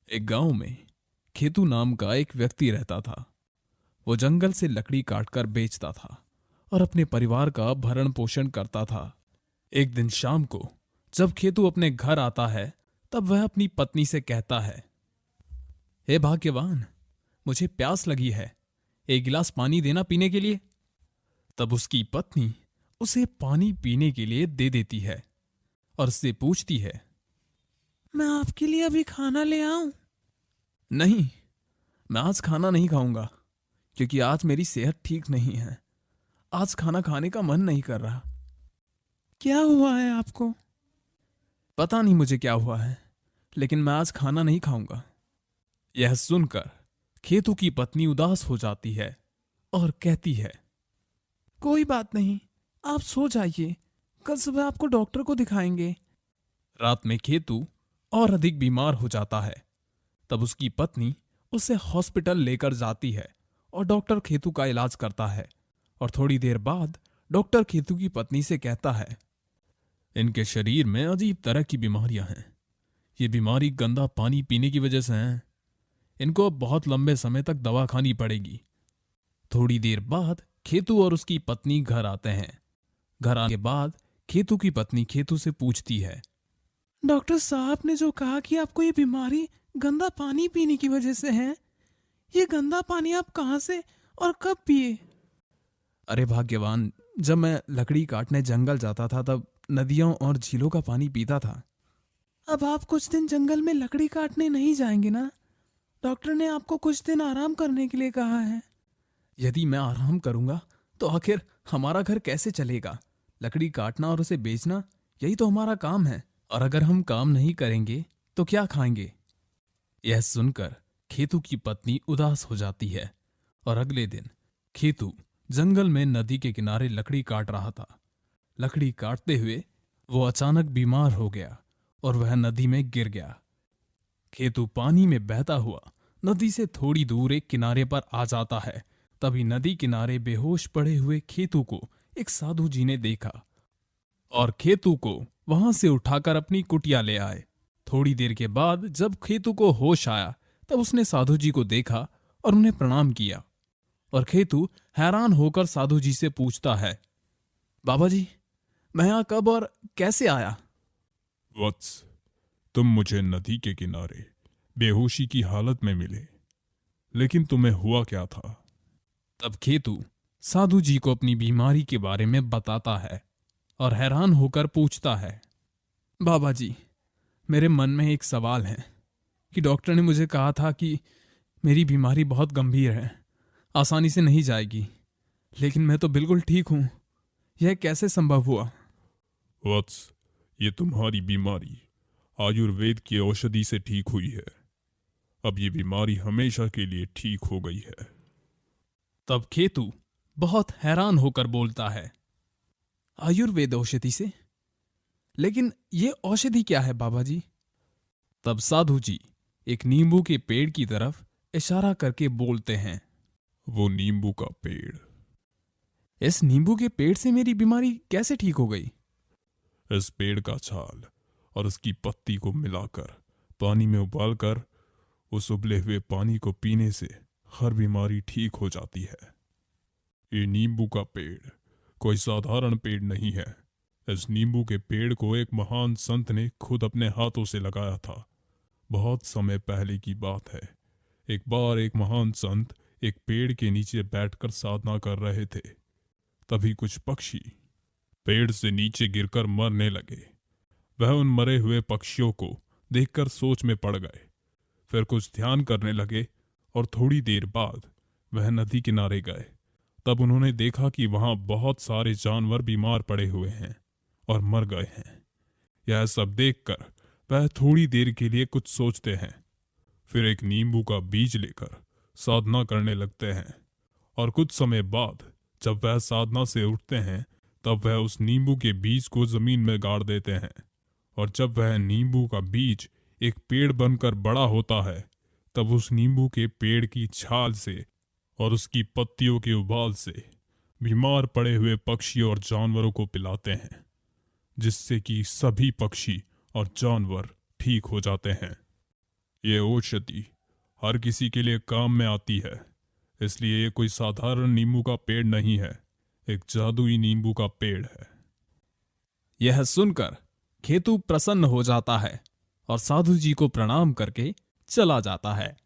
एक गांव में खेतू नाम का एक व्यक्ति रहता था। वो जंगल से लकड़ी काटकर बेचता था और अपने परिवार का भरण पोषण करता था। एक दिन शाम को जब खेतू अपने घर आता है, तब वह अपनी पत्नी से कहता है, हे भाग्यवान, मुझे प्यास लगी है, एक गिलास पानी देना पीने के लिए। तब उसकी पत्नी उसे पानी पीने के लिए दे देती है और उससे पूछती है, मैं आपके लिए अभी खाना ले आऊं? नहीं, मैं आज खाना नहीं खाऊंगा, क्योंकि आज मेरी सेहत ठीक नहीं है। आज खाना खाने का मन नहीं कर रहा। क्या हुआ है आपको? पता नहीं मुझे क्या हुआ है, लेकिन मैं आज खाना नहीं खाऊंगा। यह सुनकर खेतू की पत्नी उदास हो जाती है और कहती है, कोई बात नहीं, आप सो जाइए, कल सुबह आपको डॉक्टर को दिखाएंगे। रात में खेतू और अधिक बीमार हो जाता है। तब उसकी पत्नी उसे हॉस्पिटल लेकर जाती है और डॉक्टर खेतू का इलाज करता है। और थोड़ी देर बाद डॉक्टर खेतू की पत्नी से कहता है, इनके शरीर में अजीब तरह की बीमारियां हैं। ये बीमारी गंदा पानी पीने की वजह से है। इनको अब बहुत लंबे समय तक दवा खानी पड़ेगी। थोड़ी देर बाद खेतू और उसकी पत्नी घर आते हैं। घर आने के बाद खेतू की पत्नी खेतू से पूछती है, डॉक्टर साहब ने जो कहा कि आपको ये बीमारी गंदा पानी पीने की वजह से है, ये गंदा पानी आप कहाँ से और कब पिए? अरे भाग्यवान, जब मैं लकड़ी काटने जंगल जाता था तब नदियों और झीलों का पानी पीता था। अब आप कुछ दिन जंगल में लकड़ी काटने नहीं जाएंगे ना? डॉक्टर ने आपको कुछ दिन आराम करने के लिए कहा है। यदि मैं आराम करूंगा तो आखिर हमारा घर कैसे चलेगा? लकड़ी काटना और उसे बेचना, यही तो हमारा काम है। और अगर हम काम नहीं करेंगे तो क्या खाएंगे? यह सुनकर खेतू की पत्नी उदास हो जाती है और अगले दिन खेतू जंगल में नदी के किनारे लकड़ी काट रहा था। लकड़ी काटते हुए वो अचानक बीमार हो गया और वह नदी में गिर गया। खेतू पानी में बहता हुआ नदी से थोड़ी दूर एक किनारे पर आ जाता है। तभी नदी किनारे बेहोश पड़े हुए खेतू को एक साधु जी ने देखा और खेतू को वहां से उठाकर अपनी कुटिया ले आए। थोड़ी देर के बाद जब खेतू को होश आया, तब उसने साधु जी को देखा और उन्हें प्रणाम किया। और खेतू हैरान होकर साधु जी से पूछता है, बाबा जी, मैं यहाँ कब और कैसे आया? वत्स, तुम मुझे नदी के किनारे बेहोशी की हालत में मिले, लेकिन तुम्हें हुआ क्या था? तब खेतू साधु जी को अपनी बीमारी के बारे में बताता है और हैरान होकर पूछता है, बाबा जी, मेरे मन में एक सवाल है कि डॉक्टर ने मुझे कहा था कि मेरी बीमारी बहुत गंभीर है, आसानी से नहीं जाएगी, लेकिन मैं तो बिल्कुल ठीक हूं। यह कैसे संभव हुआ? वत्स, ये तुम्हारी बीमारी आयुर्वेद की औषधि से ठीक हुई है। अब ये बीमारी हमेशा के लिए ठीक हो गई है। तब खेतू बहुत हैरान होकर बोलता है, आयुर्वेद औषधि से? लेकिन ये औषधि क्या है बाबा जी? तब साधु जी एक नींबू के पेड़ की तरफ इशारा करके बोलते हैं, वो नींबू का पेड़। इस नींबू के पेड़ से मेरी बीमारी कैसे ठीक हो गई? इस पेड़ का छाल और उसकी पत्ती को मिलाकर पानी में उबालकर उस उबले हुए पानी को पीने से हर बीमारी ठीक हो जाती है। ये नींबू का पेड़ कोई साधारण पेड़ नहीं है। इस नींबू के पेड़ को एक महान संत ने खुद अपने हाथों से लगाया था। बहुत समय पहले की बात है। एक बार एक महान संत एक पेड़ के नीचे बैठकर साधना कर रहे थे। तभी कुछ पक्षी पेड़ से नीचे गिरकर मरने लगे। वह उन मरे हुए पक्षियों को देखकर सोच में पड़ गए। फिर कुछ ध्यान करने लगे और थोड़ी देर बाद वह नदी किनारे गए। तब उन्होंने देखा कि वहां बहुत सारे जानवर बीमार पड़े हुए हैं और मर गए हैं। यह सब देखकर वह थोड़ी देर के लिए कुछ सोचते हैं। फिर एक नींबू का बीज लेकर साधना करने लगते हैं और कुछ समय बाद जब वह साधना से उठते हैं, तब वह उस नींबू के बीज को जमीन में गाड़ देते हैं। और जब वह नींबू का बीज एक पेड़ बनकर बड़ा होता है, तब उस नींबू के पेड़ की छाल से और उसकी पत्तियों के उबाल से बीमार पड़े हुए पक्षियों और जानवरों को पिलाते हैं, जिससे कि सभी पक्षी और जानवर ठीक हो जाते हैं। ये औषधि हर किसी के लिए काम में आती है, इसलिए ये कोई साधारण नींबू का पेड़ नहीं है, एक जादुई नींबू का पेड़ है। यह सुनकर खेतू प्रसन्न हो जाता है और साधु जी को प्रणाम करके चला जाता है।